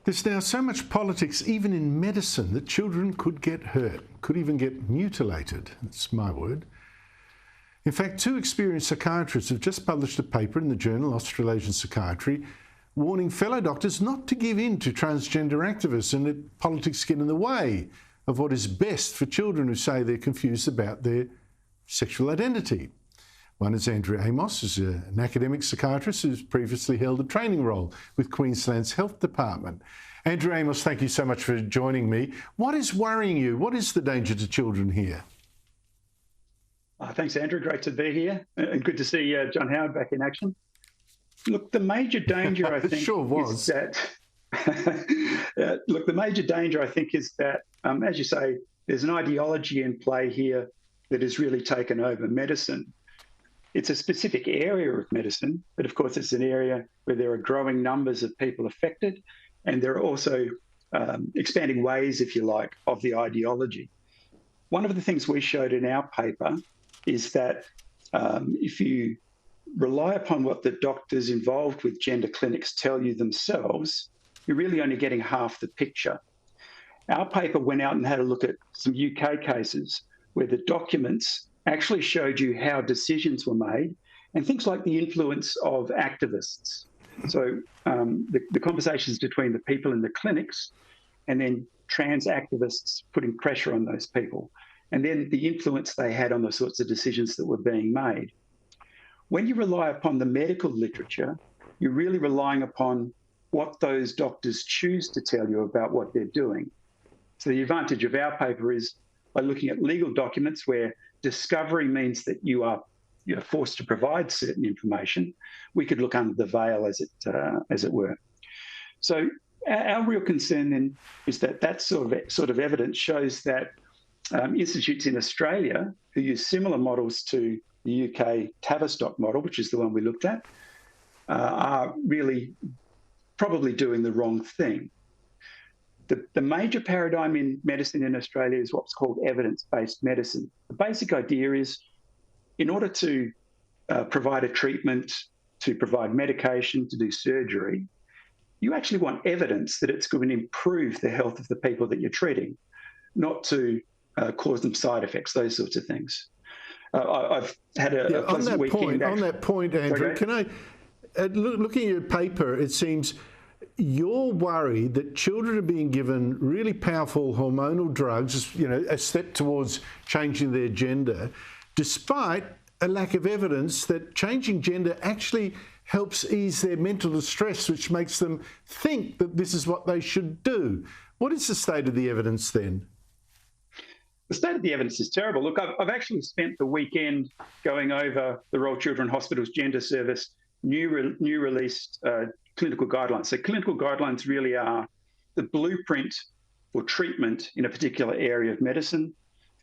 There's now so much politics, even in medicine, that children could get hurt, could even get mutilated. That's my word. In fact, two experienced psychiatrists have just published a paper in the journal Australasian Psychiatry warning fellow doctors not to give in to transgender activists and let politics get in the way of what is best for children who say they're confused about their sexual identity. One is Andrew Amos, who's an academic psychiatrist who's previously held a training role with Queensland's Health Department. Andrew Amos, thank you so much for joining me. What is worrying you? What is the danger to children here? Thanks, Andrew. Great to be here. And good to see John Howard back in action. Look, the major danger, I think, sure was. is that... look, the major danger, I think, is that, as you say, there's an ideology in play here that has really taken over medicine. It's a specific area of medicine, but of course it's an area where there are growing numbers of people affected, and there are also expanding ways, if you like, of the ideology. One of the things we showed in our paper is that if you rely upon what the doctors involved with gender clinics tell you themselves, you're really only getting half the picture. Our paper went out and had a look at some UK cases where the documents actually showed you how decisions were made and things like the influence of activists. So the conversations between the people in the clinics and then trans activists putting pressure on those people, and then the influence they had on the sorts of decisions that were being made. When you rely upon the medical literature, you're really relying upon what those doctors choose to tell you about what they're doing. So the advantage of our paper is by looking at legal documents where discovery means that you're forced to provide certain information, we could look under the veil, as it were. So our real concern then is that that sort of evidence shows that institutes in Australia who use similar models to the UK Tavistock model, which is the one we looked at, are really probably doing the wrong thing. The major paradigm in medicine in Australia is what's called evidence-based medicine. The basic idea is, in order to provide a treatment, to provide medication, to do surgery, you actually want evidence that it's going to improve the health of the people that you're treating, not to cause them side effects, those sorts of things. I've had a pleasant weekend. On that point, Andrew, okay. Can I, looking at your paper, it seems you're worried that children are being given really powerful hormonal drugs, a step towards changing their gender, despite a lack of evidence that changing gender actually helps ease their mental distress, which makes them think that this is what they should do. What is the state of the evidence then? The state of the evidence is terrible. Look, I've actually spent the weekend going over the Royal Children's Hospital's Gender Service new released clinical guidelines. So clinical guidelines really are the blueprint for treatment in a particular area of medicine.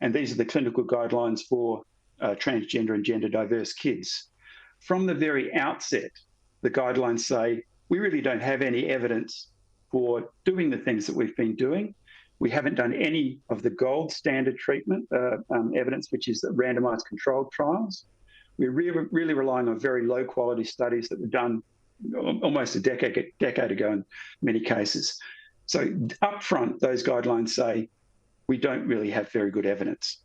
And these are the clinical guidelines for transgender and gender diverse kids. From the very outset, the guidelines say, we really don't have any evidence for doing the things that we've been doing. We haven't done any of the gold standard treatment evidence, which is the randomized controlled trials. We're really relying on very low quality studies that were done almost a decade ago in many cases. So up front, those guidelines say we don't really have very good evidence.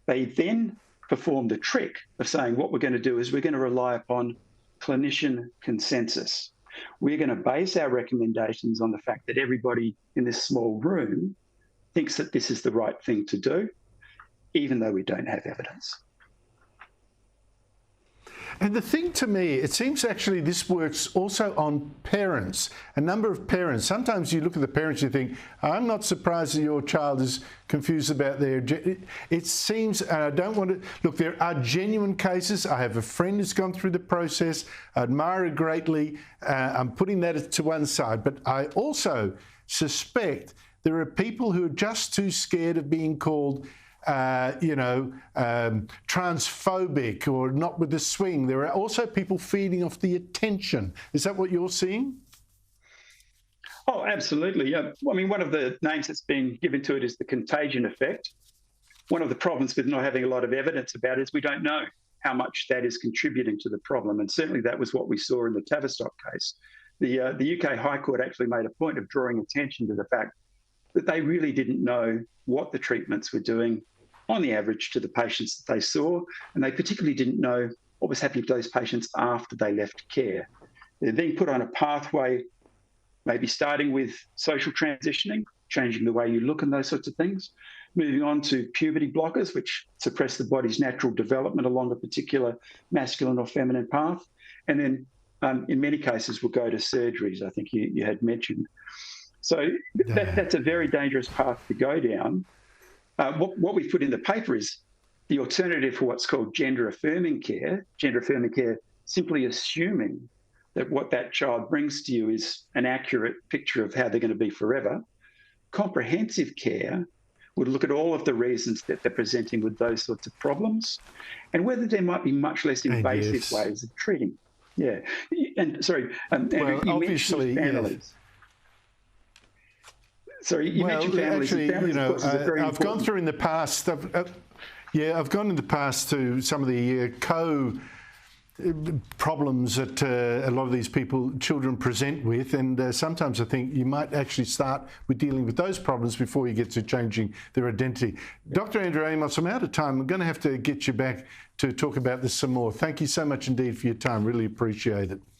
They then perform the trick of saying what we're going to do is we're going to rely upon clinician consensus. We're going to base our recommendations on the fact that everybody in this small room thinks that this is the right thing to do, even though we don't have evidence. And the thing to me, it seems actually this works also on parents, a number of parents. Sometimes you look at the parents, you think, I'm not surprised that your child is confused about their... It seems, and I don't want to... Look, there are genuine cases. I have a friend who's gone through the process. I admire her greatly. I'm putting that to one side. But I also suspect there are people who are just too scared of being called transphobic or not with the swing. There are also people feeding off the attention. Is that what you're seeing? Oh, absolutely. Yeah. I mean, one of the names that's been given to it is the contagion effect. One of the problems with not having a lot of evidence about it is we don't know how much that is contributing to the problem. And certainly that was what we saw in the Tavistock case. The UK High Court actually made a point of drawing attention to the fact that they really didn't know what the treatments were doing on the average to the patients that they saw, and they particularly didn't know what was happening to those patients after they left care. They're being put on a pathway, maybe starting with social transitioning, changing the way you look and those sorts of things, moving on to puberty blockers, which suppress the body's natural development along a particular masculine or feminine path, and then in many cases will go to surgeries, I think you had mentioned. So that's a very dangerous path to go down. What we've put in the paper is the alternative for what's called gender-affirming care. Gender-affirming care simply assuming that what that child brings to you is an accurate picture of how they're going to be forever. Comprehensive care would look at all of the reasons that they're presenting with those sorts of problems and whether there might be much less invasive ways of treating. Yeah. And sorry, Andrew, you mentioned families. Sorry, you mentioned families. Actually, families, I've gone through in the past. I've gone in the past to some of the problems that a lot of these children present with, and sometimes I think you might actually start with dealing with those problems before you get to changing their identity. Dr. Andrew Amos, I'm out of time. I'm going to have to get you back to talk about this some more. Thank you so much indeed for your time. Really appreciate it.